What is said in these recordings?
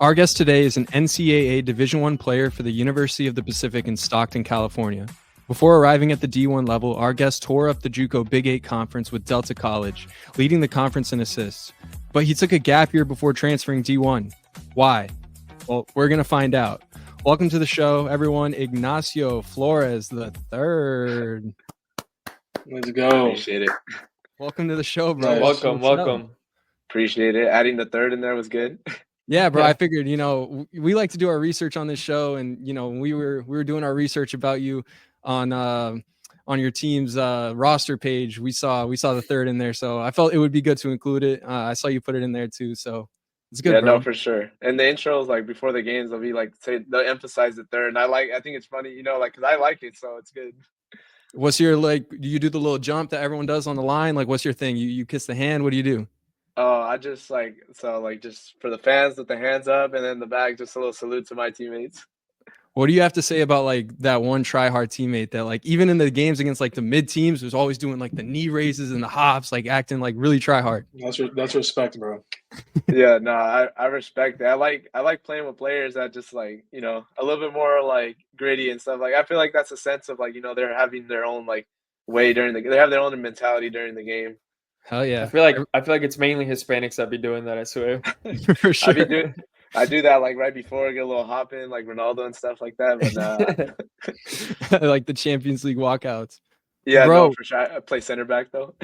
Our guest today is an NCAA Division One player for the University of the Pacific in Stockton, California. Before arriving at the D1 level, our guest tore up the JUCO Big Eight Conference with Delta College, leading the conference in assists. But he took a gap year before transferring D1. Why? Well, we're going to find out. Welcome to the show, everyone. Ignacio Flores the third. Let's go. Appreciate it. Welcome to the show, bro. Nice. Welcome. Appreciate it. Adding the third in there was good. Yeah, bro. I figured, we like to do our research on this show, and when we were doing our research about you on your team's roster page, we saw the third in there, so I felt it would be good to include it. I saw you put it in there too, so it's good. Yeah, bro. No, for sure. And the intros, like before the games, they'll be like they'll emphasize the third, and I think it's funny, because I like it, so it's good. What's your do you do the little jump that everyone does on the line? Like, what's your thing? You kiss the hand? What do you do? Oh, I just just for the fans with the hands up, and then the back, just a little salute to my teammates. What do you have to say about that one try hard teammate that even in the games against the mid teams was always doing the knee raises and the hops, acting really try hard? That's respect, bro. Yeah, no, I respect that. I like playing with players that just a little bit more gritty and stuff. I feel like that's a sense of they're having their own way they have their own mentality during the game. Hell yeah. I feel like it's mainly Hispanics that be doing that, I swear. For sure. I do that right before, get a little hop in like Ronaldo and stuff like that. But like the Champions League walkouts. Yeah, bro. No, for sure. I play center back though.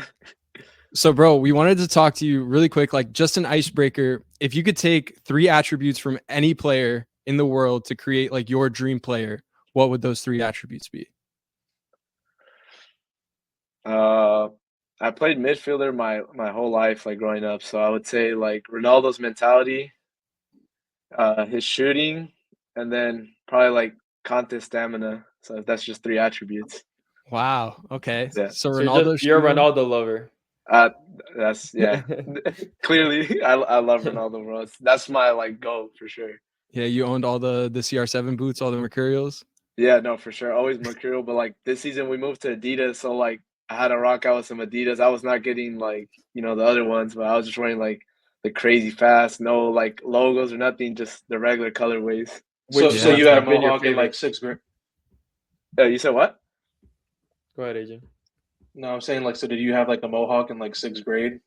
So, bro, we wanted to talk to you really quick, just an icebreaker. If you could take 3 attributes from any player in the world to create your dream player, what would those 3 attributes be? I played midfielder my whole life, growing up. So I would say Ronaldo's mentality, his shooting, and then probably Conte's stamina. So that's just 3 attributes. Wow. Okay. Yeah. So Ronaldo, you're a Ronaldo lover. That's Clearly, I love Ronaldo, bro. That's my goal for sure. Yeah, you owned all the CR7 boots, all the Mercurials. Yeah, no, for sure. Always Mercurial, but this season we moved to Adidas, so I had to rock out with some Adidas. I was not getting the other ones, but I was just wearing the crazy fast, no logos or nothing, just the regular colorways. So you had a mohawk in 6th grade? You said what? Go ahead, AJ. No, I'm saying so did you have a mohawk in 6th grade?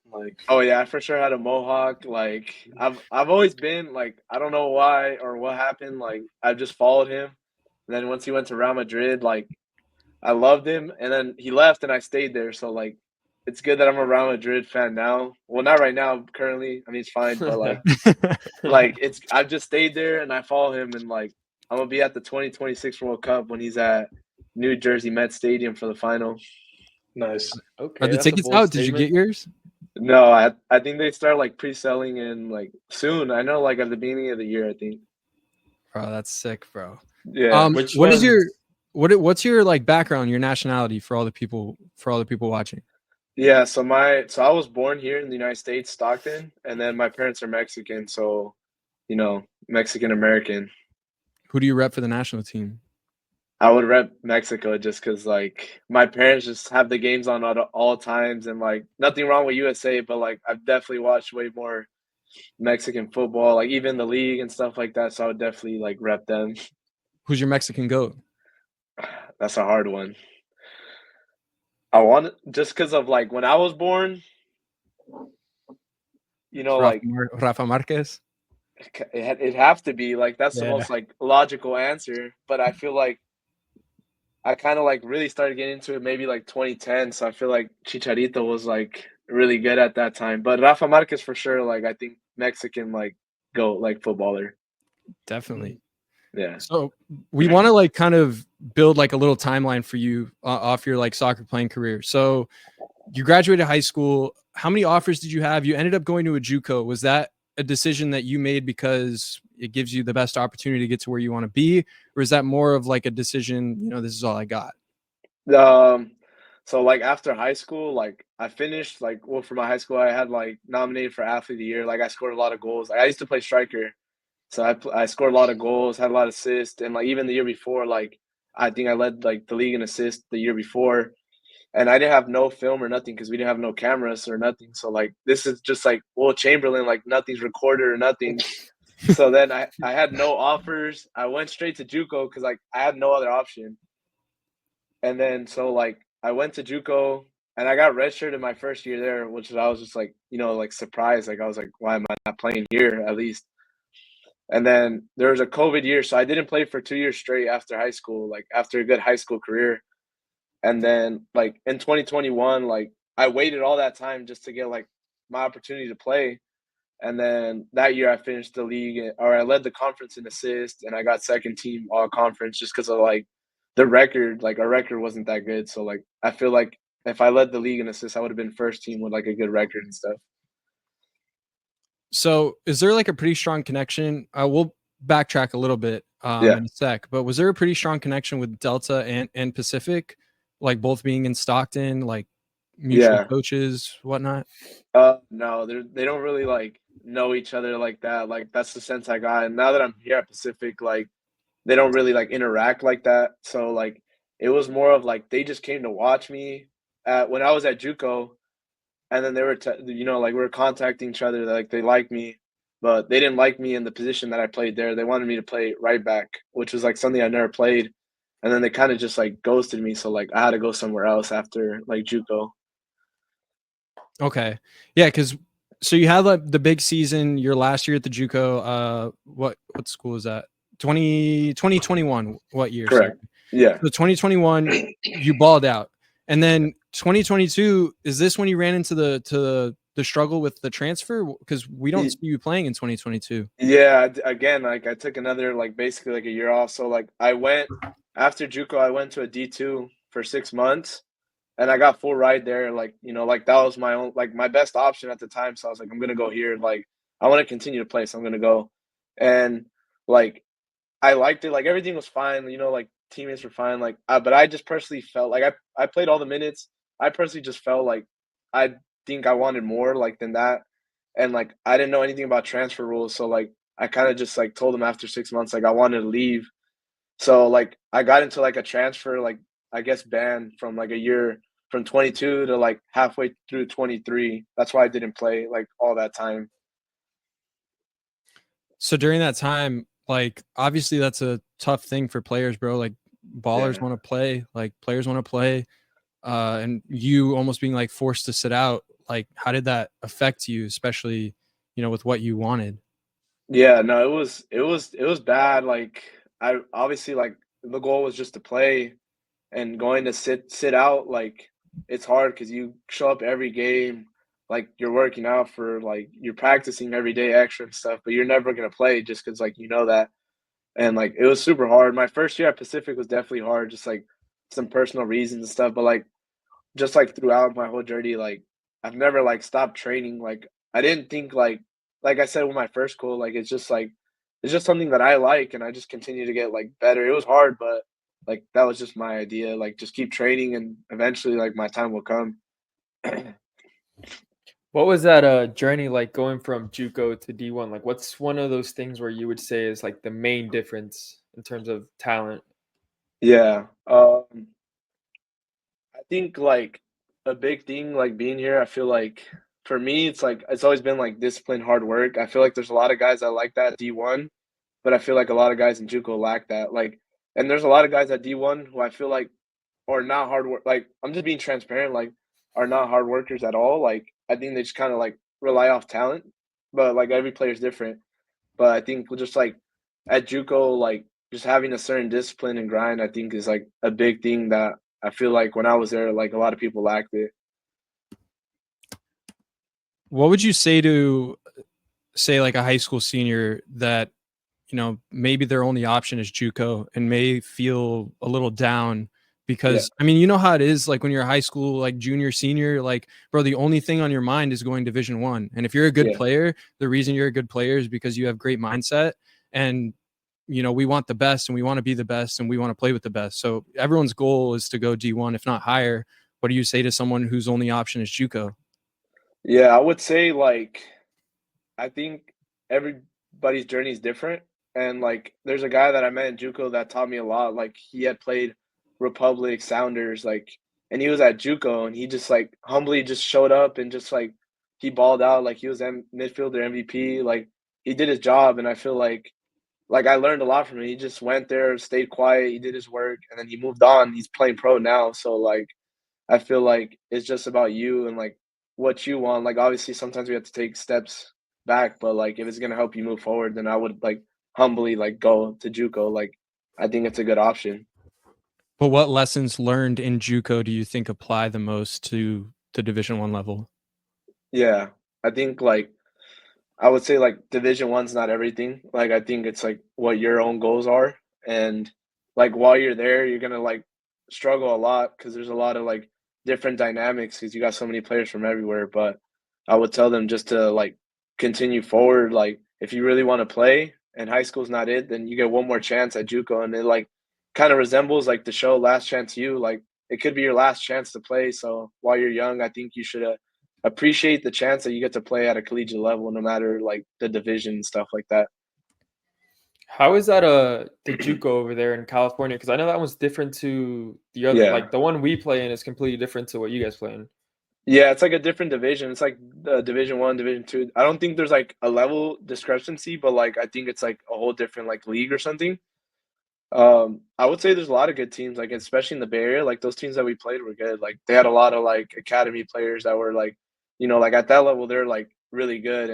Oh yeah, I for sure had a mohawk. I've always been I don't know why or what happened. I just followed him. And then once he went to Real Madrid, I loved him, and then he left, and I stayed there. So it's good that I'm a Real Madrid fan now. Well, not right now, currently. I mean, it's fine, but I've just stayed there, and I follow him, and I'm gonna be at the 2026 World Cup when he's at New Jersey Met Stadium for the final. Nice. Okay. Are the tickets out? Did you get yours? No, I think they start pre-selling in soon. I know at the beginning of the year, I think. Bro, that's sick, bro. Yeah. What's your background, your nationality for all the people watching? Yeah, so I was born here in the United States, Stockton, and then my parents are Mexican, so Mexican American. Who do you rep for the national team? I would rep Mexico just because my parents just have the games on at all times, and nothing wrong with USA, but I've definitely watched way more Mexican football, even the league and stuff like that. So I would definitely rep them. Who's your Mexican GOAT? That's a hard one. I want just because of when I was born, Rafa Marquez. It'd have to be that's the most logical answer. But I feel I kind of really started getting into it maybe 2010. So I feel Chicharito was really good at that time. But Rafa Marquez for sure. I think Mexican GOAT footballer. Definitely. Yeah. So we want to kind of build a little timeline for you off your soccer playing career. So you graduated high school. How many offers did you have? You ended up going to a JUCO. Was that a decision that you made because it gives you the best opportunity to get to where you want to be, or is that more of a decision? This is all I got. So after high school, I finished for my high school, I had nominated for athlete of the year. I scored a lot of goals. I used to play striker. So I scored a lot of goals, had a lot of assists, and even the year before, I think I led the league in assists the year before, and I didn't have no film or nothing because we didn't have no cameras or nothing. So this is just Will Chamberlain, nothing's recorded or nothing. So then I had no offers. I went straight to JUCO because like I had no other option. And then so like I went to JUCO and I got redshirted my first year there, which I was just like, like surprised. Like I was like, why am I not playing here at least? And then there was a COVID year, so I didn't play for 2 years straight after high school, like after a good high school career. And then like in 2021, like I waited all that time just to get like my opportunity to play. And then that year I finished the league, or I led the conference in assists, and I got second team all conference just because of like the record. Like our record wasn't that good, so like I feel like if I led the league in assists, I would have been first team with like a good record and stuff. So is there like a pretty strong connection? We'll backtrack a little bit Yeah. in a sec, but was there a pretty strong connection with Delta and Pacific, like both being in Stockton, like mutual Yeah. coaches, whatnot? No, they don't really like know each other like that. Like that's the sense I got. And now that I'm here at Pacific, like they don't really like interact like that. So like it was more of like they just came to watch me at when I was at JUCO, and then they were like we were contacting each other, like they like me, but they didn't like me in the position that I played there. They wanted me to play right back, which was like something I never played. And then they kind of just like ghosted me, so like I had to go somewhere else after like JUCO. Okay. Yeah, because so you had like the big season your last year at the JUCO. What school is that? 2021. What year? Sorry. Correct. Yeah. So 2021, you balled out. And then 2022, is this when you ran into the struggle with the transfer? Because we don't see you playing in 2022. Yeah, again, like I took another like basically like a year off. So like I went after JUCO, I went to a D2 for 6 months, and I got full ride there. Like like that was my own like my best option at the time. So I was like, I'm gonna go here. Like I want to continue to play, so I'm gonna go. And like I liked it. Like everything was fine. Like teammates were fine. Like, but I just personally felt like I played all the minutes. I personally just felt like I think I wanted more like than that, and like I didn't know anything about transfer rules. So like I kind of just like told them after 6 months like I wanted to leave. So like I got into like a transfer like I guess ban from like a year from 22 to like halfway through 23. That's why I didn't play like all that time. So during that time, like obviously that's a tough thing for players, bro. Like ballers Yeah. want to play, like players want to play, and you almost being like forced to sit out. Like, how did that affect you, especially with what you wanted? Yeah, no, it was bad. Like I obviously like the goal was just to play, and going to sit out like it's hard because you show up every game, like you're working out for like you're practicing every day extra and stuff, but you're never gonna play just because like that. And like it was super hard. My first year at Pacific was definitely hard, just like some personal reasons and stuff. But like just like throughout my whole journey, like I've never like stopped training. Like I didn't think like I said with my first goal, like it's just something that I like, and I just continue to get like better. It was hard, but like that was just my idea. Like just keep training, and eventually like my time will come. What was that journey like going from JUCO to D1? Like, what's one of those things where you would say is like the main difference in terms of talent? Yeah. I think like a big thing like being here, I feel like for me it's like it's always been like discipline, hard work. I feel like there's a lot of guys that like that D1, but I feel like a lot of guys in JUCO lack that. Like, and there's a lot of guys at D1 who I feel like are not hard work. Like, I'm just being transparent. Like, are not hard workers at all. Like, I think they just kind of like rely off talent, but like every player is different. But I think just like at JUCO, like just having a certain discipline and grind, I think is like a big thing that I feel like when I was there, like a lot of people lacked it. What would you say to say like a high school senior that maybe their only option is JUCO and may feel a little down Yeah, because I mean, you know how it is like when you're high school, like junior, senior, like bro, the only thing on your mind is going Division One. And if you're a good yeah, player, the reason you're a good player is because you have great mindset and we want the best and we want to be the best and we want to play with the best. So everyone's goal is to go D1, if not higher. What do you say to someone whose only option is JUCO? yeah. I would say like I think everybody's journey is different. And like there's a guy that I met in JUCO that taught me a lot. Like he had played Republic, Sounders, like and he was at JUCO and he just like humbly just showed up and just like he balled out like he was midfielder MVP. Like he did his job, and I feel like I learned a lot from him. He just went there, stayed quiet, he did his work, and then he moved on. He's playing pro now, so like I feel like it's just about you and like what you want. Like obviously sometimes we have to take steps back, but like if it's gonna help you move forward, then I would like humbly like go to JUCO. Like I think it's a good option. But what lessons learned in JUCO do you think apply the most to the Division One level? Yeah. I think like I would say like Division One's not everything. Like I think it's like what your own goals are, and like while you're there, you're gonna like struggle a lot because there's a lot of like different dynamics because you got so many players from everywhere. But I would tell them just to like continue forward. Like if you really want to play and high school's not it, then you get one more chance at JUCO, and it like kind of resembles like the show Last Chance U. Like it could be your last chance to play. So while you're young, I think you should appreciate the chance that you get to play at a collegiate level, no matter like the division and stuff like that. How is that the JUCO over there in California? Because I know that one's different to the other. Yeah. Like the one we play in is completely different to what you guys play in. Yeah, it's like a different division. It's like the Division One, Division Two. I don't think there's like a level discrepancy, but like I think it's like a whole different like league or something. I would say there's a lot of good teams, like especially in the Bay Area. Like those teams that we played were good. Like they had a lot of like academy players that were like, like at that level they're like really good.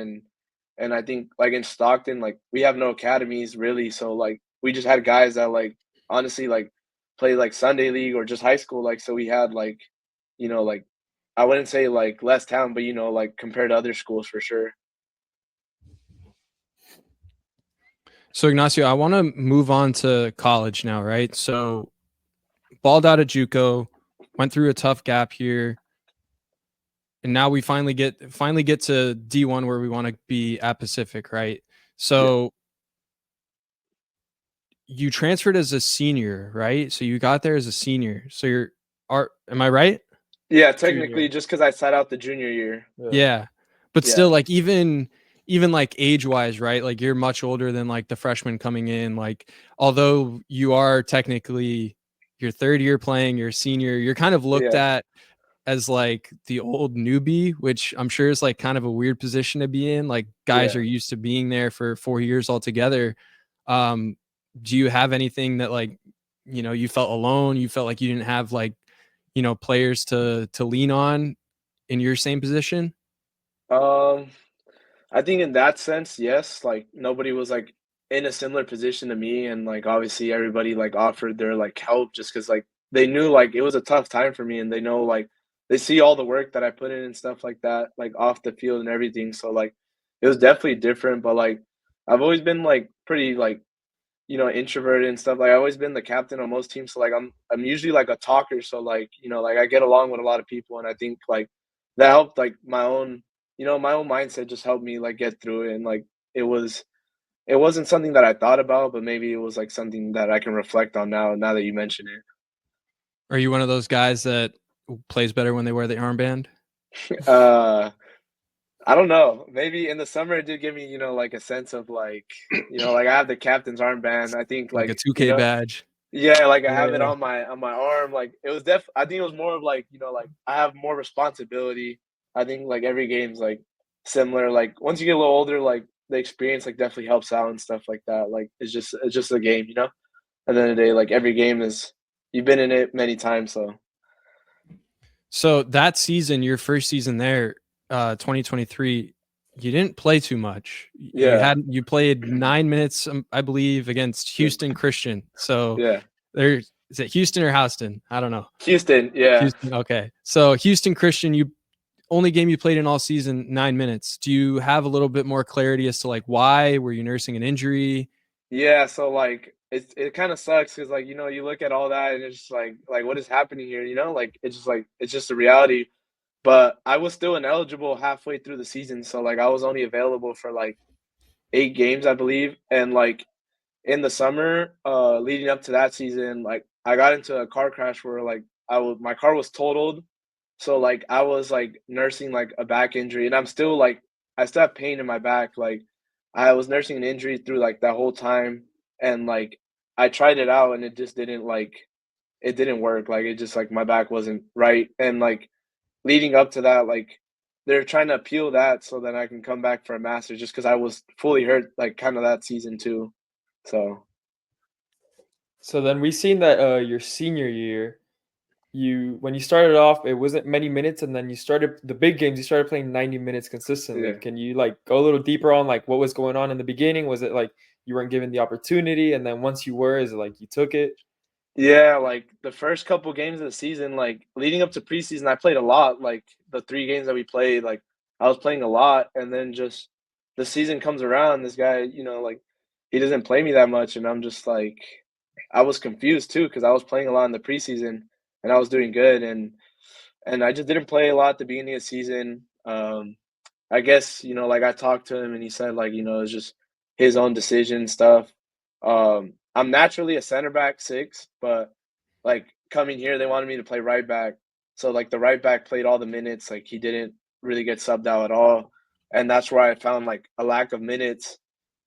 And I think like in Stockton, like we have no academies really, so like we just had guys that like honestly like play like Sunday league or just high school. Like so we had like, like I wouldn't say like less talent, but like compared to other schools for sure. So Ignacio, I want to move on to college now, right? So balled out at JUCO, went through a tough gap here, and now we finally get to D1 where we want to be at Pacific, right? So you transferred as a senior, right? So you got there as a senior. So am I right? Yeah, technically Junior. just because I sat out the junior year. Yeah. But Yeah. still, like even like age wise, right? Like you're much older than like the freshman coming in. Like although you are technically your third year playing, you're a senior, you're kind of looked at as like the old newbie, which I'm sure is like kind of a weird position to be in. Like guys are used to being there for 4 years altogether. Do you have anything that like, you felt alone, you felt like you didn't have like, players to lean on in your same position? I think in that sense, yes. Like nobody was like in a similar position to me, and like obviously everybody like offered their like help just because like they knew like it was a tough time for me, and they know like they see all the work that I put in and stuff like that, like off the field and everything. So like it was definitely different, but like I've always been like pretty like introverted and stuff. Like I always been the captain on most teams, so like I'm usually like a talker. So like like I get along with a lot of people, and I think like that helped like my own mindset just helped me like get through it. And like it wasn't something that I thought about, but maybe it was like something that I can reflect on now that you mention it. Are you one of those guys that plays better when they wear the armband? I don't know. Maybe in the summer it did give me, like a sense of like, like I have the captain's armband. I think Like a like, 2K badge? yeah, like I have it Yeah. on my arm. Like it was I think it was more of like, like I have more responsibility. I think like every game's like similar. Like once you get a little older, like the experience like definitely helps out and stuff like that. Like it's just a game, At the end of the day, like every game is you've been in it many times, so So that season, your first season there, 2023, you didn't play too much. yeah. You played 9 minutes, I believe, against Houston Christian. So Yeah. is it Houston or Houston? I don't know. Houston, yeah. Houston. Okay. So Houston Christian, you only game you played in all season, 9 minutes. Do you have a little bit more clarity as to like why? Were you nursing an injury? Yeah, so like it kind of sucks because like you look at all that and it's just like what is happening here? Like it's just a reality. But I was still ineligible halfway through the season, so like I was only available for like 8 games, I believe. And like in the summer, leading up to that season, like I got into a car crash where like my car was totaled, so like I was like nursing like a back injury, and I still have pain in my back. Like I was nursing an injury through like that whole time, and like I tried it out, and it just didn't like it didn't work. Like it just like my back wasn't right, and like leading up to that, like they're trying to appeal that so that I can come back for a master's just because I was fully hurt like kind of that season too. So So then we seen that your senior year, when you started off, it wasn't many minutes, and then you started the big games. You started playing 90 minutes consistently. yeah. Can you like go a little deeper on like what was going on in the beginning? Was it like you weren't given the opportunity, and then once you were, is it like you took it? Yeah, like the first couple games of the season, like leading up to preseason, I played a lot. Like the 3 games that we played, like I was playing a lot, and then just the season comes around, this guy, like he doesn't play me that much, and I'm just like, I was confused too because I was playing a lot in the preseason and I was doing good, and I just didn't play a lot at the beginning of the season. I guess like I talked to him and he said like it's just his own decision stuff. I'm naturally a center back 6, but like coming here, they wanted me to play right back. So like the right back played all the minutes. Like he didn't really get subbed out at all, and that's where I found like a lack of minutes.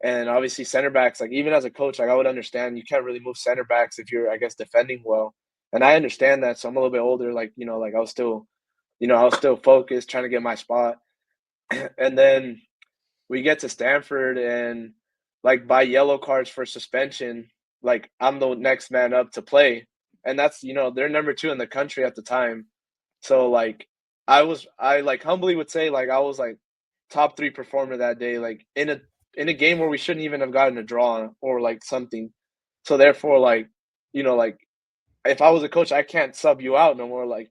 And obviously center backs, like even as a coach, like I would understand you can't really move center backs if you're, I guess, defending well. And I understand that. So I'm a little bit older. Like like I was still focused, trying to get my spot. And then we get to Stanford and like by yellow cards for suspension, like I'm the next man up to play. And that's, they're number 2 in the country at the time. So like I like humbly would say like I was like top 3 performer that day, like in a game where we shouldn't even have gotten a draw or like something. So therefore like, like if I was a coach, I can't sub you out no more. Like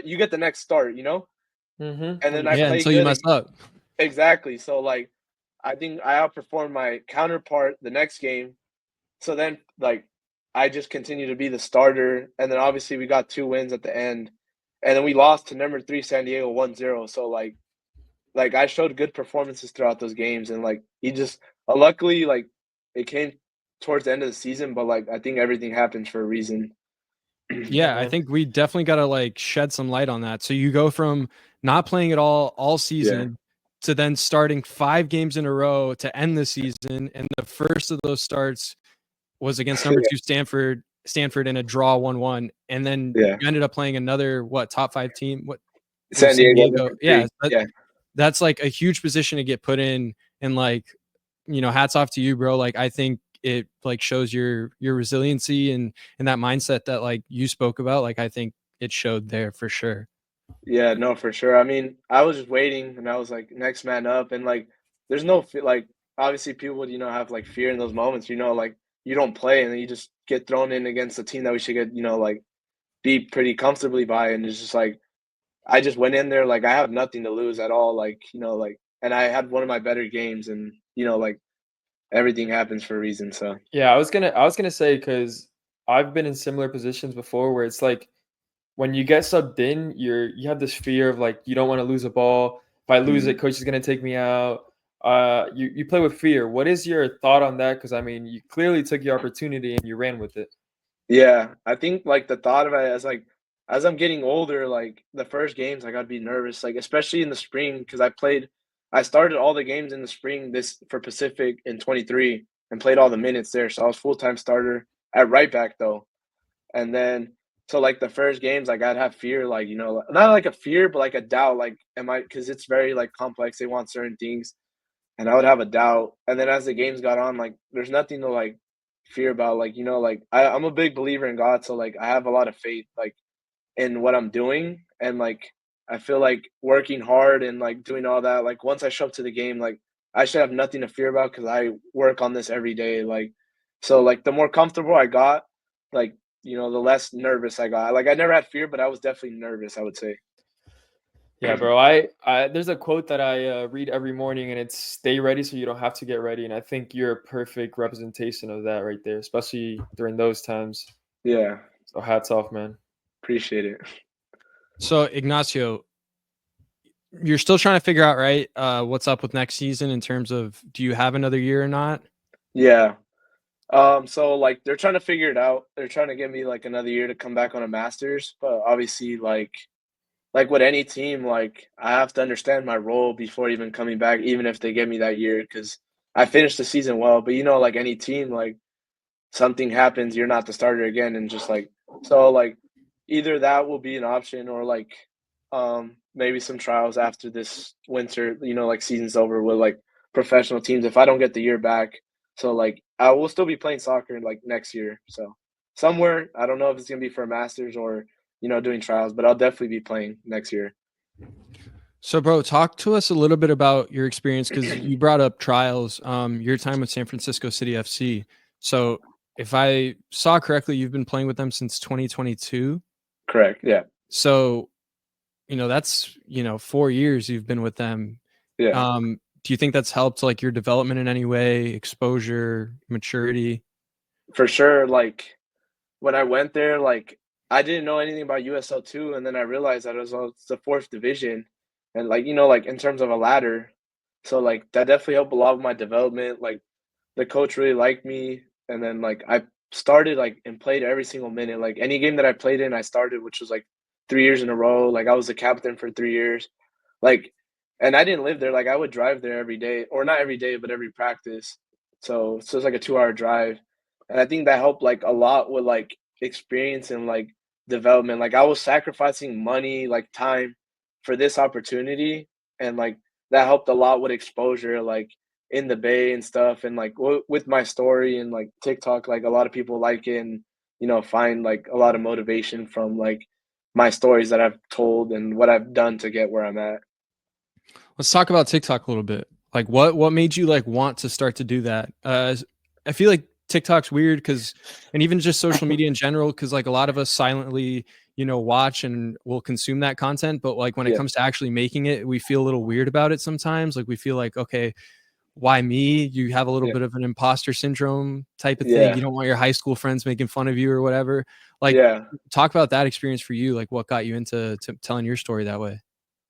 you get the next start, Mm-hmm. and then I Yeah, play until you good. mess up. Exactly. So like I think I outperformed my counterpart the next game. So then like I just continue to be the starter. And then obviously we got 2 wins at the end. And then we lost to number 3 San Diego 1-0. So like I showed good performances throughout those games. And like he just luckily like it came towards the end of the season, but like I think everything happens for a reason. Yeah, I Man. think we definitely got to like shed some light on that. So you go from not playing at all season to then starting 5 games in a row to end the season, and the first of those starts was against number 2 Stanford in a draw 1-1, and then Yeah. you ended up playing another top 5 team? What San Diego number 3. Yeah, Yeah. that's like a huge position to get put in, and like hats off to you, bro. Like I think it like shows your resiliency and that mindset that like you spoke about. Like I think it showed there for sure. Yeah, no, for sure. I mean, I was just waiting, and I was like, next man up, and like, there's no like, obviously people would have like fear in those moments. Like you don't play, and then you just get thrown in against a team that we should get like beat pretty comfortably by, and it's just like I just went in there like I have nothing to lose at all, like like, and I had one of my better games, and like everything happens for a reason. So Yeah, I was gonna say because I've been in similar positions before where it's like when you get subbed in, you have this fear of like you don't want to lose a ball. If I lose it, coach is gonna take me out. You play with fear. What is your thought on that? Because I mean, you clearly took your opportunity and you ran with it. yeah, I think like the thought of it as I'm getting older, like the first games, like I'd be nervous, like especially in the spring because I started all the games in the spring this for Pacific in 23 and played all the minutes there, so I was full-time starter at right back though, and then so like the first games, like I'd have fear, like not like a fear, but like a doubt, like am I because it's very like complex. They want certain things, and I would have a doubt. And then as the games got on, like there's nothing to like fear about. Like, like I'm a big believer in God. So like I have a lot of faith like in what I'm doing. And like I feel like working hard and like doing all that, like once I show up to the game, like I should have nothing to fear about because I work on this every day. Like so like the more comfortable I got, like, the less nervous I got. Like I never had fear, but I was definitely nervous, I would say. Yeah, bro. I there's a quote that I read every morning, and it's "Stay ready, so you don't have to get ready." And I think you're a perfect representation of that right there, especially during those times. Yeah. So hats off, man. Appreciate it. So Ignacio, you're still trying to figure out, right, what's up with next season in terms of do you have another year or not? Yeah. So like they're trying to figure it out. They're trying to give me like another year to come back on a master's, but obviously like with any team, like I have to understand my role before even coming back, even if they give me that year, because I finished the season well. But like any team, like something happens, you're not the starter again, and just like so like either that will be an option or like maybe some trials after this winter, like season's over with like professional teams if I don't get the year back. So like I will still be playing soccer like next year. So somewhere, I don't know if it's gonna be for a masters or doing trials, but I'll definitely be playing next year. So, bro, talk to us a little bit about your experience because you brought up trials, your time with San Francisco City FC. So, if I saw correctly, you've been playing with them since 2022. Correct. Yeah. So, that's 4 years you've been with them. Yeah. Do you think that's helped like your development in any way, exposure, maturity? For sure. Like when I went there, like I didn't know anything about USL 2, and then I realized that it's the fourth division, and like like in terms of a ladder, so like that definitely helped a lot with my development. Like the coach really liked me, and then like I started like and played every single minute. Like any game that I played in, I started, which was like 3 years in a row. Like I was the captain for 3 years. Like, and I didn't live there. Like I would drive there every day, or not every day, but every practice. So it's like a 2 hour drive, and I think that helped like a lot with like experience and like development. Like I was sacrificing money, like time, for this opportunity, and like that helped a lot with exposure. Like in the Bay and stuff, and like with my story and like TikTok, like a lot of people like it, and find like a lot of motivation from like my stories that I've told and what I've done to get where I'm at. Let's talk about TikTok a little bit. Like what made you like want to start to do that? I feel like TikTok's weird and even just social media in general, because like a lot of us silently, watch and will consume that content. But like when it Yeah. comes to actually making it, we feel a little weird about it sometimes. Like we feel like, okay, why me? You have a little Yeah. bit of an imposter syndrome type of thing. Yeah. You don't want your high school friends making fun of you or whatever. Like Yeah. talk about that experience for you. Like what got you into telling your story that way?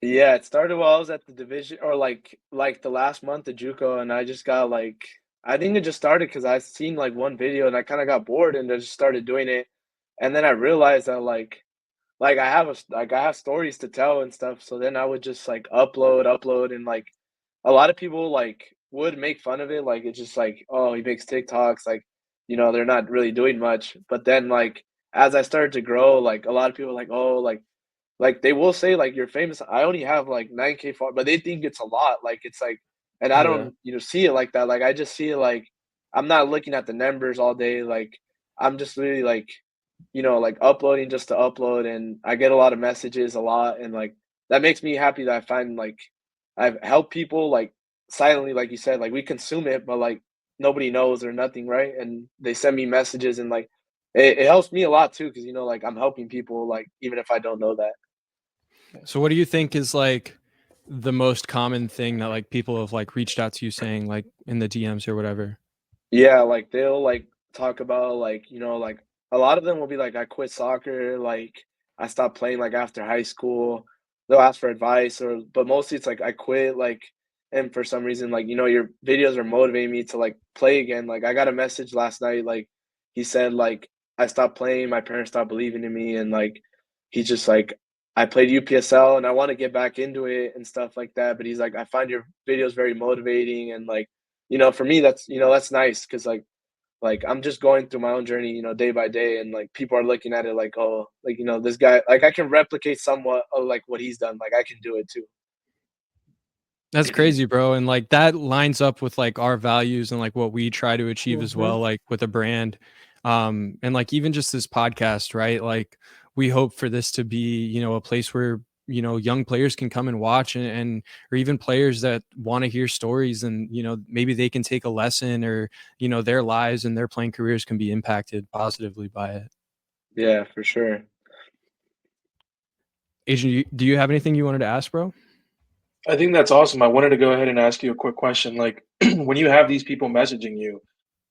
Yeah, it started while I was at the division, or like the last month of JUCO, and I just got like I think it just started because I seen like one video and I kind of got bored and I just started doing it, and then I realized that like I have stories to tell and stuff. So then I would just like upload, and like a lot of people like would make fun of it. Like it's just like, oh, he makes TikToks, like they're not really doing much. But then like as I started to grow, like a lot of people were like, oh, like they will say like you're famous. I only have like 9K followers, but they think it's a lot. Like it's like, and I Yeah. don't see it like that. Like I just see it like I'm not looking at the numbers all day. Like I'm just really like like uploading just to upload, and I get a lot of messages a lot, and like that makes me happy that I find like I've helped people like silently, like you said, like we consume it, but like nobody knows or nothing, right? And they send me messages, and like it helps me a lot too, because like I'm helping people, like even if I don't know that. So what do you think is like the most common thing that like people have like reached out to you saying like in the DMs or whatever? Yeah, like they'll like talk about like like a lot of them will be like I quit soccer, like I stopped playing like after high school. They'll ask for advice, or but mostly it's like I quit, like, and for some reason like your videos are motivating me to like play again. Like I got a message last night, like he said like I stopped playing, my parents stopped believing in me, and like he's just like I played UPSL and I want to get back into it and stuff like that. But he's like, I find your videos very motivating, and like for me that's that's nice, because like I'm just going through my own journey day by day, and like people are looking at it like, oh, like this guy, like I can replicate somewhat of like what he's done, like I can do it too. That's crazy, bro. And like that lines up with like our values and like what we try to achieve as well, like with a brand. And like even just this podcast, right? Like we hope for this to be, a place where, young players can come and watch and or even players that want to hear stories and, maybe they can take a lesson or, their lives and their playing careers can be impacted positively by it. Yeah, for sure. Adrian, do you have anything you wanted to ask, bro? I think that's awesome. I wanted to go ahead and ask you a quick question. Like, when you have these people messaging you,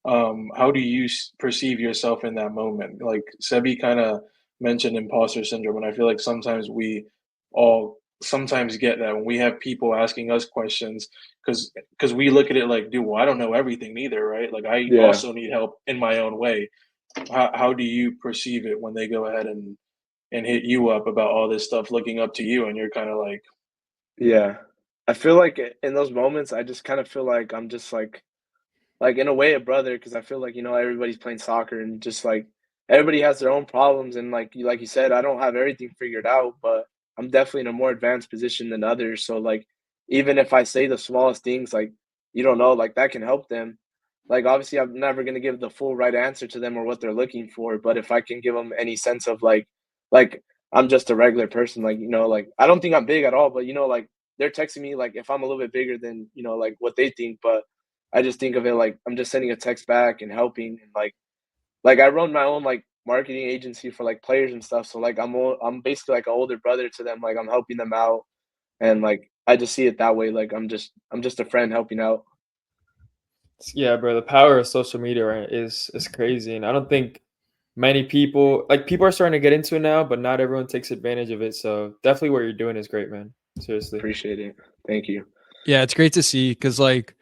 how do you perceive yourself in that moment? Like Sebi kind of mentioned imposter syndrome, and I feel like sometimes we all sometimes get that when we have people asking us questions, because we look at it like, dude, well, I don't know everything either, right? Like I Yeah. also need help in my own way. How do you perceive it when they go ahead and hit you up about all this stuff, looking up to you, and you're kind of like, Yeah, I feel like in those moments I just kind of feel like I'm just like in a way a brother, because I feel like everybody's playing soccer, and just like everybody has their own problems, and like you said, I don't have everything figured out, but I'm definitely in a more advanced position than others. So like even if I say the smallest things, like you don't know, like that can help them. Like obviously I'm never gonna give the full right answer to them or what they're looking for, but if I can give them any sense of like I'm just a regular person, like like I don't think I'm big at all, but like they're texting me like if I'm a little bit bigger than like what they think, but I just think of it like I'm just sending a text back and helping and like I run my own like marketing agency for like players and stuff. So like I'm basically like an older brother to them. Like I'm helping them out, and like I just see it that way. Like I'm just a friend helping out. Yeah, bro, the power of social media, right, is crazy, and I don't think many people are starting to get into it now, but not everyone takes advantage of it. So definitely what you're doing is great, man. Seriously. Appreciate it. Thank you. Yeah, it's great to see because, like,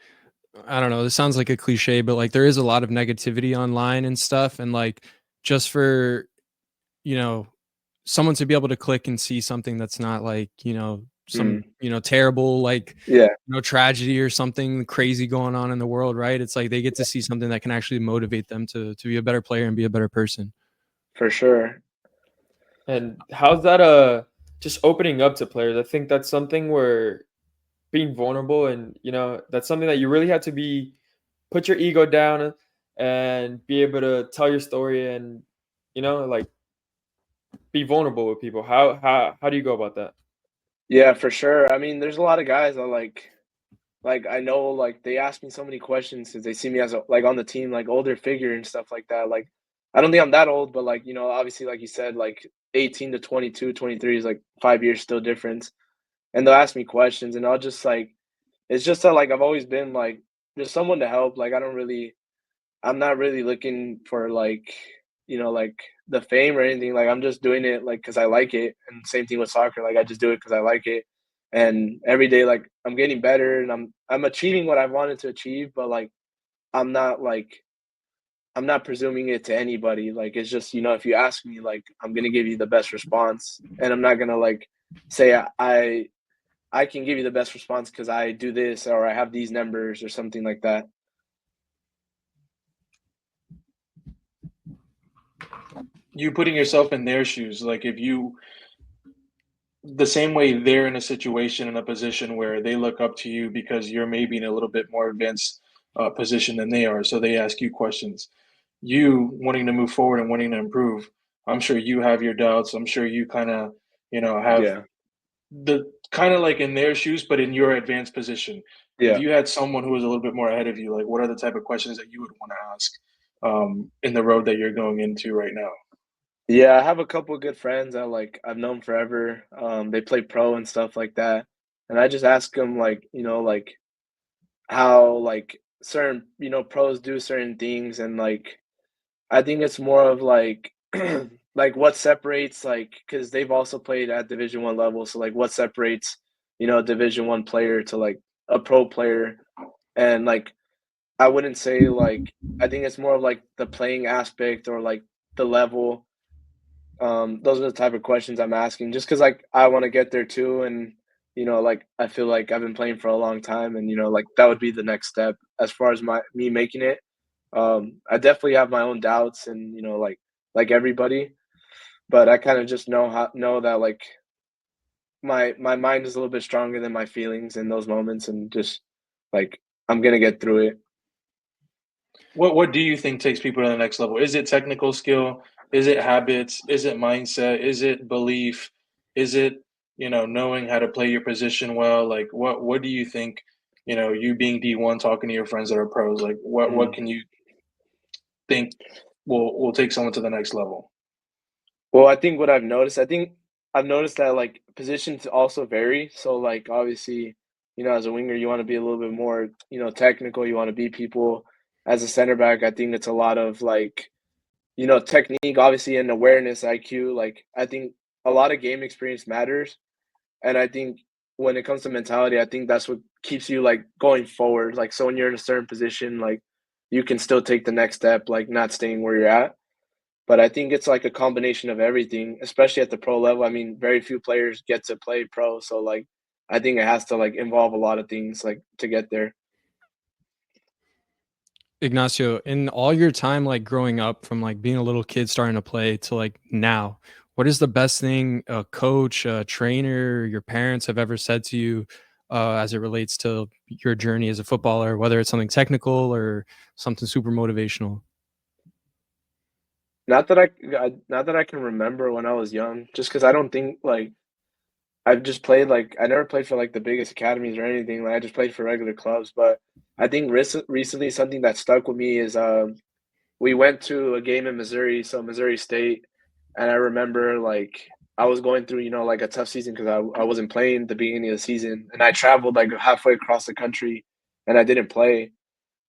I don't know, this sounds like a cliche, but like there is a lot of negativity online and stuff. And like just for, you know, someone to be able to click and see something that's not like, some, terrible, like, Yeah, tragedy or something crazy going on in the world, right? It's like they get to see something that can actually motivate them to be a better player and be a better person. for sure. And how's that just opening up to players? I think that's something where being vulnerable and that's something that you really have to put your ego down and be able to tell your story and like be vulnerable with people. How do you go about that? Yeah, for sure. I mean, there's a lot of guys that like I know like they ask me so many questions because they see me as a like on the team like older figure and stuff like that. Like I don't think I'm that old, but like obviously like you said like 18 to 22, 23 is like 5 years still difference. And they'll ask me questions and I'll just like it's just that like I've always been like just someone to help. Like I'm not really looking for like like the fame or anything. Like I'm just doing it like because I like it. And same thing with soccer. Like I just do it because I like it. And every day like I'm getting better and I'm achieving what I wanted to achieve, but like I'm not like I'm not presuming it to anybody. Like it's just if you ask me, like I'm gonna give you the best response, and I'm not gonna like say I can give you the best response because I do this or I have these numbers or something like that. You putting yourself in their shoes, like if you the same way they're in a situation in a position where they look up to you because you're maybe in a little bit more advanced position than they are, so they ask you questions. You wanting to move forward and wanting to improve, I'm sure you have your doubts. I'm sure you kind of, have Yeah, the kind of like in their shoes, but in your advanced position. If yeah. you had someone who was a little bit more ahead of you, like what are the type of questions that you would want to ask in the road that you're going into right now? Yeah, I have a couple of good friends that like I've known forever. They play pro and stuff like that, and I just ask them like like how like certain pros do certain things, and like I think it's more of like like what separates like because they've also played at Division One level, so like what separates a Division One player to like a pro player, and like I wouldn't say like I think it's more of like the playing aspect or like the level. Those are the type of questions I'm asking just because like I want to get there too, and like I feel like I've been playing for a long time, and like that would be the next step as far as me making it. I definitely have my own doubts, and like everybody, but I kind of just know that like my mind is a little bit stronger than my feelings in those moments, and just like I'm gonna get through it. What do you think takes people to the next level? Is it technical skill? Is it habits? Is it mindset? Is it belief? Is it, knowing how to play your position well? Like what do you think, you being D1 talking to your friends that are pros, like what Mm. can you think will take someone to the next level? Well, I think what I've noticed that like positions also vary. So like obviously, as a winger, you want to be a little bit more, technical. You want to beat people. As a center back, I think it's a lot of like, technique, obviously, and awareness, IQ. Like I think a lot of game experience matters, and I think when it comes to mentality, I think that's what keeps you like going forward. Like so, when you're in a certain position, like you can still take the next step, like not staying where you're at. But I think it's like a combination of everything, especially at the pro level. I mean, very few players get to play pro, so like I think it has to like involve a lot of things like to get there. Ignacio, in all your time, like growing up from like being a little kid starting to play to like now, What is the best thing a coach, a trainer, your parents have ever said to you as it relates to your journey as a footballer, whether it's something technical or something super motivational? Not that I can remember when I was young, just because I don't think like I've just played like I never played for like the biggest academies or anything. Like I just played for regular clubs. But I think recently something that stuck with me is we went to a game in Missouri, so Missouri State, and I remember like I was going through like a tough season because I wasn't playing at the beginning of the season, and I traveled like halfway across the country, and I didn't play.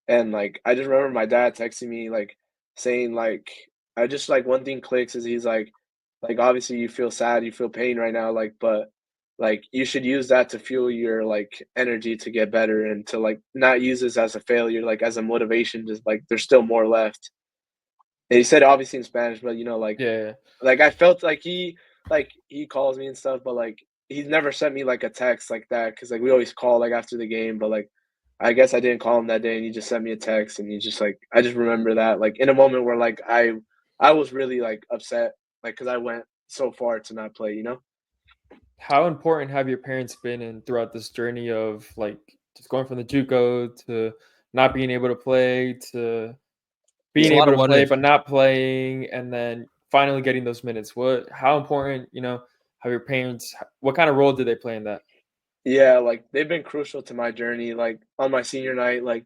And, like, I just remember my dad texting me, like, saying, like I just like, one thing clicks is he's like, "Obviously, you feel sad, you feel pain right now, like, but, like, you should use that to fuel your, like, energy to get better and to, like, not use this as a failure, like, as a motivation, just, like, there's still more left." And he said obviously in Spanish, but, Yeah. I felt like, he calls me and stuff, but, like, he's never sent me, like, a text like that because like, we always call, like, after the game, but, like, I guess I didn't call him that day, and he just sent me a text, and he just, like I just remember that, like, in a moment where, like, I was really, like, upset, like because I went so far to not play, you know? How important have your parents been in throughout this journey of like just going from the JUCO to not being able to play to It's being a lot able of to what play if. but not playing and then finally getting those minutes? How important, have your parents what kind of role did they play in that? Yeah, like, they've been crucial to my journey, like, on my senior night, like,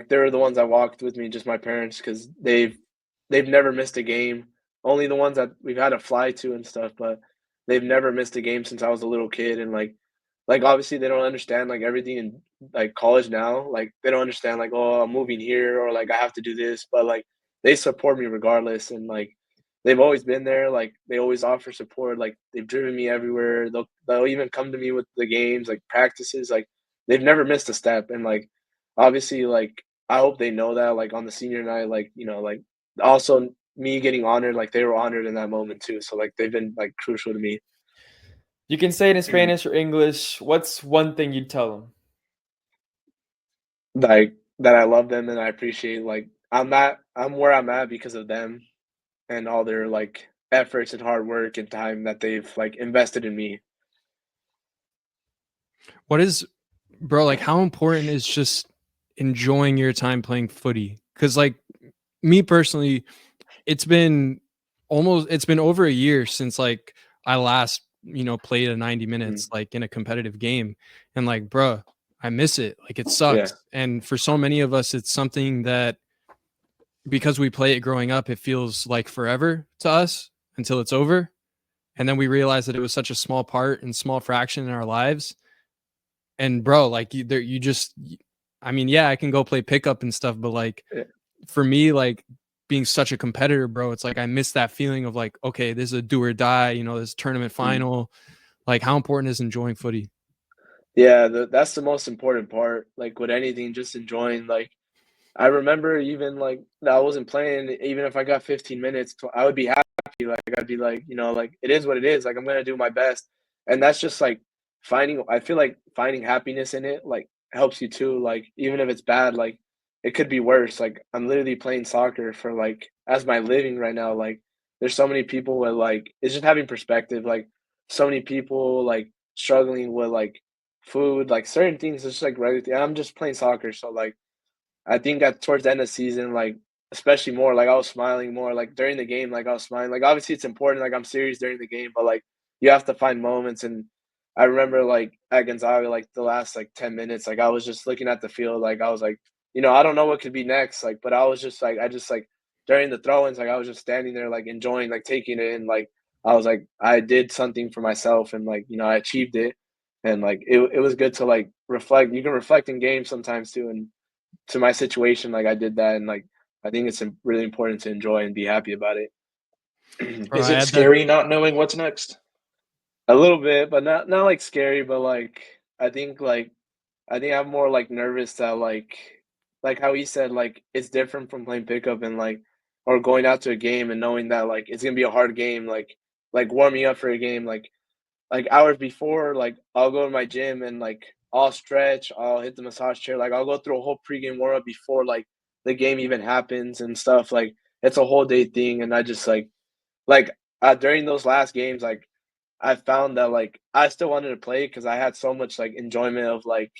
they're the ones that walked with me, just my parents, because they've never missed a game. Only the ones that we've had to fly to and stuff, but they've never missed a game since I was a little kid, and, obviously, they don't understand, like, everything in, like, college now, like, they don't understand, like, "Oh, I'm moving here," or, like, "I have to do this," but, like, they support me regardless, and, like, they've always been there, like, they always offer support, like, they've driven me everywhere, they'll even come to me with the games, like, practices, like, they've never missed a step, and, like, obviously, like, I hope they know that, like, on the senior night, like, like, also me getting honored, like, they were honored in that moment too, so, like, they've been, like, crucial to me. You can say it in Spanish or English. What's one thing you'd tell them? Like, that I love them and I appreciate, like, I'm where I'm at because of them and all their, like, efforts and hard work and time that they've, like, invested in me. What is, bro, like how important is just enjoying your time playing footy? Because, like, me personally, it's been over a year since like I last, played a 90 Mhm. minutes like in a competitive game. And like, bruh, I miss it. Like it Yeah. sucks. And for so many of us, it's something that because we play it growing up, it feels like forever to us until it's over. And then we realize that it was such a small part and small fraction in our lives. And bro, like I mean, yeah, I can go play pickup and stuff, but like Yeah. for me, like being such a competitor, bro, it's like I miss that feeling of like, okay, this is a do or die, this tournament Mhm. final. Like, how important is enjoying footy? Yeah, that's the most important part, like, with anything, just enjoying, like I remember even, like, that I wasn't playing, even if I got 15 minutes, I would be happy, like, I'd be like, like, "It is what it is, like, I'm gonna do my best," and that's just, like, I feel like finding happiness in it, like, helps you too, like, even if it's bad, like, it could be worse, like, I'm literally playing soccer for, like as my living right now, like, there's so many people with, like it's just having perspective, like, so many people, like, struggling with, like, food, like, certain things, it's just, like, regular thing I'm just playing soccer, so, like, I think that towards the end of the season, like, especially more, like, I was smiling more, like, during the game, like, I was smiling, like, obviously, it's important, like, I'm serious during the game, but, like, you have to find moments, and I remember, like, at Gonzaga, like, the last, like, 10 minutes, like, I was just looking at the field, like, I was like, I don't know what could be next, like, but I was just like during the throw-ins, like, I was just standing there, like, enjoying, like, taking it in, like, I was like, I did something for myself, and, like, I achieved it, and, like, it was good to, like, reflect. You can reflect in games sometimes too, and to my situation, like I did that, and like I think it's really important to enjoy and be happy about it. Bro, Is I it had that. scary not knowing what's next? A little bit, but not like scary, but I think I'm more like nervous that like how he said like it's different from playing pickup and like or going out to a game and knowing that like it's gonna be a hard game, like warming up for a game, like hours before, like I'll go to my gym and like I'll stretch, I'll hit the massage chair, like I'll go through a whole pregame warm up before like the game even happens and stuff. Like it's a whole day thing, and I just like during those last games, like I found that like I still wanted to play because I had so much like enjoyment of like,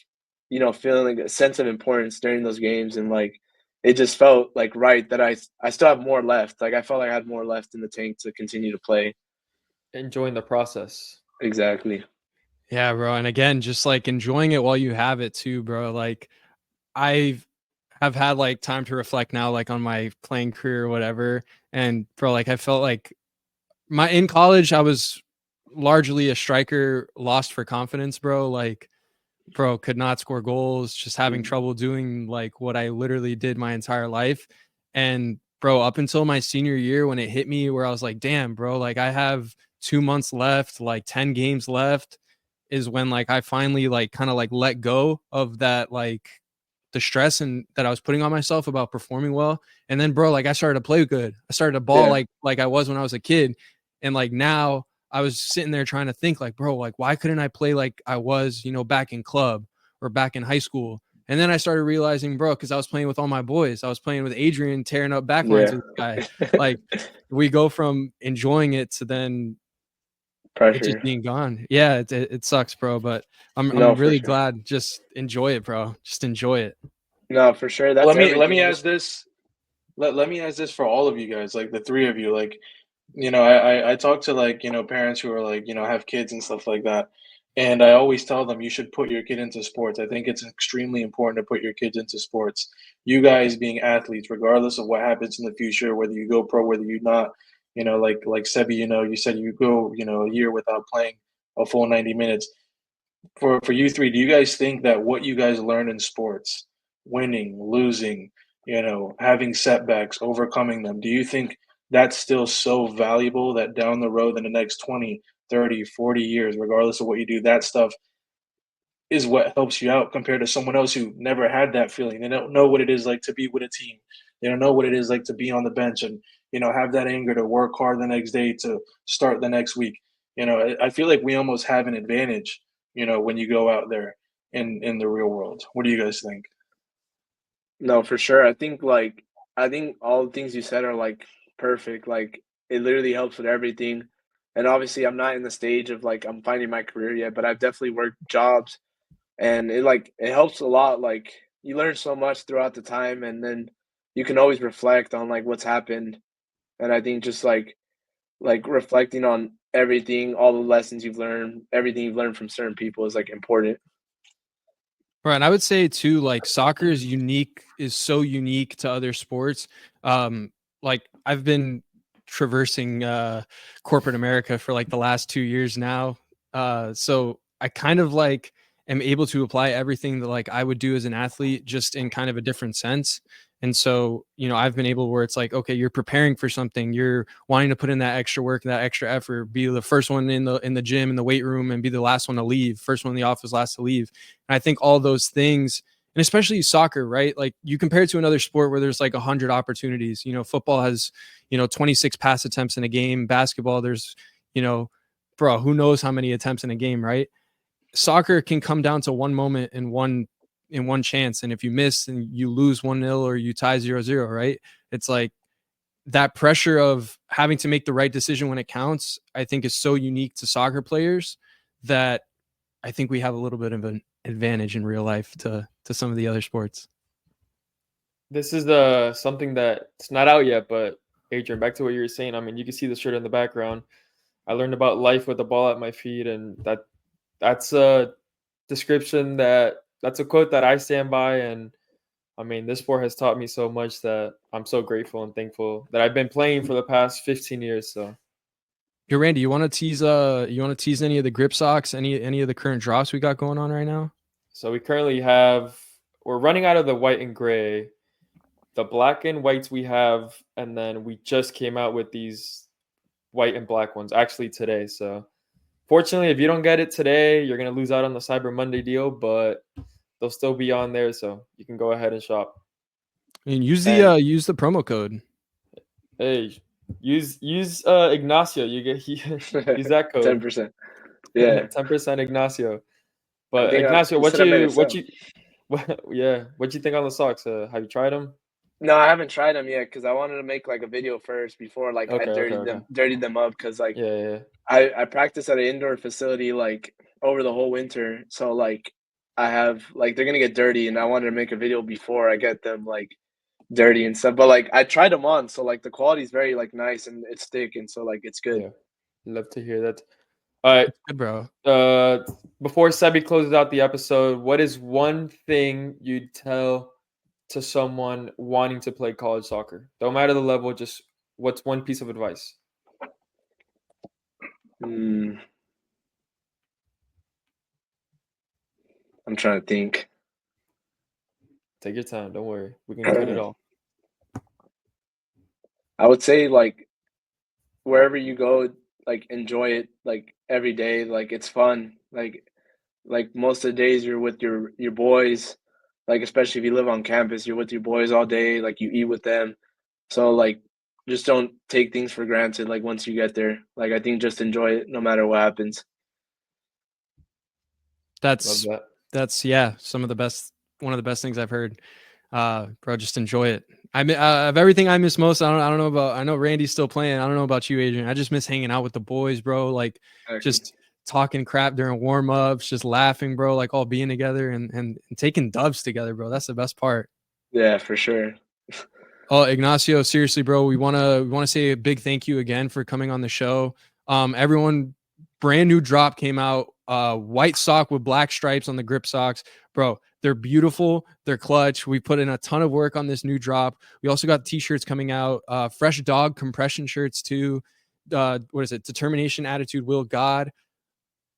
feeling like a sense of importance during those games, and like it just felt like right that I still have more left. Like I felt like I had more left in the tank to continue to play. Enjoying the process. Exactly. Yeah, bro. And again, just like enjoying it while you have it too, bro. Like I have had like time to reflect now, like on my playing career or whatever. And bro, like I felt like in college, I was largely a striker, lost for confidence, bro. Like, bro, could not score goals, just having trouble doing like what I literally did my entire life. And bro, up until my senior year, when it hit me where I was like, damn, bro, like I have 2 months left, like 10 games left, is when like I finally like kind of like let go of that, like the stress and that I was putting on myself about performing well. And then bro, like I started to play good. I started to ball like I was when I was a kid. And like now I was sitting there trying to think like, bro, like why couldn't I play like I was, back in club or back in high school? And then I started realizing, bro, because I was playing with all my boys. I was playing with Adrian, tearing up backlines with this guy. Like we go from enjoying it to then it just Pressure. being gone. Yeah, it sucks, bro. But I'm No, for really sure. glad. Just enjoy it, bro. Just enjoy it. No, for sure. That's let me everything. ask this. Let me ask this for all of you guys, like the three of you. Like, I talk to like, parents who are like, have kids and stuff like that. And I always tell them you should put your kid into sports. I think it's extremely important to put your kids into sports. You guys being athletes, regardless of what happens in the future, whether you go pro, whether you not, like Sebi, you said you go, a year without playing a full 90 minutes. For you three, do you guys think that what you guys learn in sports, winning, losing, having setbacks, overcoming them, do you think that's still so valuable that down the road in the next 20, 30, 40 years, regardless of what you do, that stuff is what helps you out compared to someone else who never had that feeling? They don't know what it is like to be with a team. They don't know what it is like to be on the bench and, have that anger to work hard the next day to start the next week. I feel like we almost have an advantage, when you go out there in the real world. What do you guys think? No, for sure. I think all the things you said are like perfect. Like it literally helps with everything. And obviously I'm not in the stage of like I'm finding my career yet, but I've definitely worked jobs, and it helps a lot. Like you learn so much throughout the time, and then you can always reflect on like what's happened. And I think just like reflecting on everything, all the lessons you've learned, everything you've learned from certain people is like important. Right. And I would say too, like soccer is so unique to other sports. Like I've been traversing corporate America for like the last 2 years now. So I kind of like am able to apply everything that like I would do as an athlete just in kind of a different sense. And so, I've been able where it's like, okay, you're preparing for something, you're wanting to put in that extra work, that extra effort, be the first one in the gym, in the weight room, and be the last one to leave, first one in the office, last to leave. And I think all those things, and especially soccer, right? Like you compare it to another sport where there's like 100 opportunities. Football has, 26 pass attempts in a game. Basketball, there's, bro, who knows how many attempts in a game, right? Soccer can come down to one moment and one chance, and if you miss and you lose 1-0 or you tie 0-0, right? It's like that pressure of having to make the right decision when it counts, I think is so unique to soccer players that I think we have a little bit of an advantage in real life to some of the other sports. This is something that it's not out yet, but Adrian, back to what you were saying. I mean, you can see the shirt in the background. I learned about life with the ball at my feet, and that's a description that's a quote that I stand by. And I mean, this sport has taught me so much that I'm so grateful and thankful that I've been playing for the past 15 years. So, Yo, Randy, you want to tease any of the grip socks, any of the current drops we got going on right now? So we're running out of the white and gray. The black and whites we have, and then we just came out with these white and black ones actually today. So fortunately, if you don't get it today, you're going to lose out on the Cyber Monday deal, but they'll still be on there, so you can go ahead and shop. And use the promo code. Hey, use Ignacio. Use that code. 10%. Yeah. 10% Ignacio. But Ignacio, what you think on the socks? Have you tried them? No, I haven't tried them yet because I wanted to make like a video first before like I Okay. dirtied them up because like Yeah. I practice at an indoor facility like over the whole winter, so like I have like they're gonna get dirty, and I wanted to make a video before I get them like dirty and stuff. But like I tried them on, so like the quality is very like nice and it's thick, and so like it's good. Yeah. Love to hear that. All right. Good, bro. Before Sebi closes out the episode, what is one thing you'd tell to someone wanting to play college soccer? Don't matter the level, just what's one piece of advice? I'm trying to think. Take your time. Don't worry. We can cut it off. I would say like wherever you go, like enjoy it like every day. Like it's fun. Like most of the days you're with your boys. Like especially if you live on campus, you're with your boys all day. Like you eat with them. So like just don't take things for granted. Like once you get there, like I think just enjoy it no matter what happens. That's Love that. that's yeah, one of the best things I've heard. Bro, just enjoy it. Of everything I miss most, I don't know about. I know Randy's still playing. I don't know about you, Adrian. I just miss hanging out with the boys, bro. Like just talking crap during warm ups, just laughing, bro. Like all being together and taking dubs together, bro. That's the best part. Yeah, for sure. Oh, Ignacio, seriously, bro. We wanna say a big thank you again for coming on the show. Everyone, brand new drop came out. White sock with black stripes on the grip socks, bro. They're beautiful. They're clutch. We put in a ton of work on this new drop. We also got t-shirts coming out, fresh dog compression shirts too. What is it? Determination, attitude, will, God.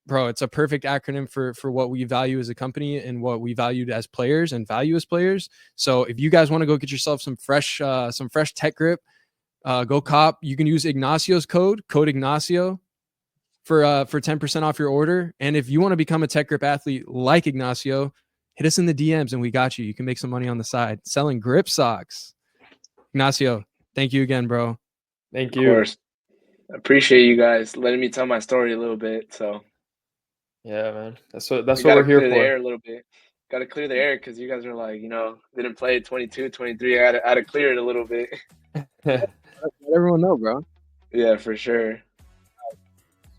Bro, it's a perfect acronym for what we value as a company and what we valued as players and value as players. So if you guys want to go get yourself some fresh TekkGrip, go cop. You can use Ignacio's code Ignacio for 10% off your order. And if you want to become a TekkGrip athlete like Ignacio, hit us in the DMs and we got you. You can make some money on the side selling grip socks. Ignacio, thank you again, bro. Thank Of you. course. I appreciate you guys letting me tell my story a little bit. So yeah, man. That's what we're gotta here clear the for. air a little bit. Got to clear the air because you guys are like, didn't play 22, 23. I had to clear it a little bit. Let everyone know, bro. Yeah, for sure.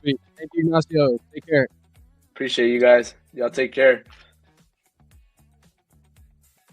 Sweet. Thank you, Ignacio. Take care. Appreciate you guys. Y'all take care.